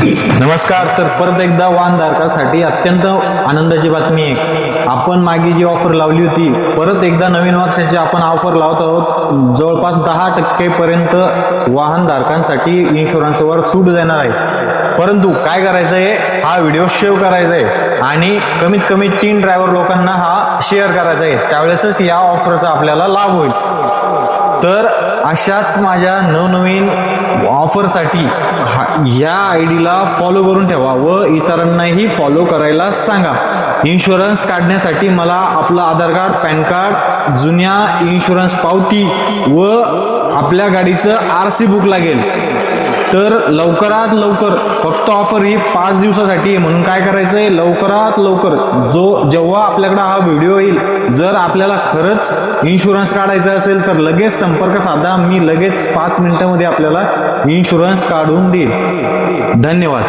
नमस्कार. तर परत एकदा वाहनधारकासाठी अत्यंत आनंदाची बातमी आहे. आपण मागे जी ऑफर लावली होती, परत एकदा नवीन वर्षाची आपण ऑफर लावत आहोत. जवळपास 10% पर्यंत वाहनधारकांसाठी इन्शुरन्सवर सूट देणार आहे. परंतु काय करायचं आहे, हा व्हिडिओ सेव्ह करायचा आहे आणि कमीत कमी 3 ड्रायव्हर लोकांना हा शेअर करायचा आहे. त्यावेळेसच या ऑफरचा आपल्याला लाभ होईल. तर अशाच माझ्या नवनवीन ऑफरसाठी ह्या आयडीला फॉलो करून ठेवा व इतरांनाही फॉलो करायला सांगा. इन्शुरन्स काढण्यासाठी मला आपलं आधार कार्ड, पॅन कार्ड, जुन्या इन्शुरन्स पावती व आपल्या गाडीचं RC बुक लागेल. तर लवकरात लवकर, फक्त ऑफर ही 5 दिवसासाठी आहे, म्हणून काय करायचं आहे, लवकरात लवकर जेव्हा आपल्याकडे हा व्हिडिओ येईल, जर आपल्याला खरंच इन्शुरन्स काढायचा असेल तर लगेच संपर्क साधा. मी लगेच 5 मिनिटांमध्ये आपल्याला इन्शुरन्स काढून देईल. धन्यवाद.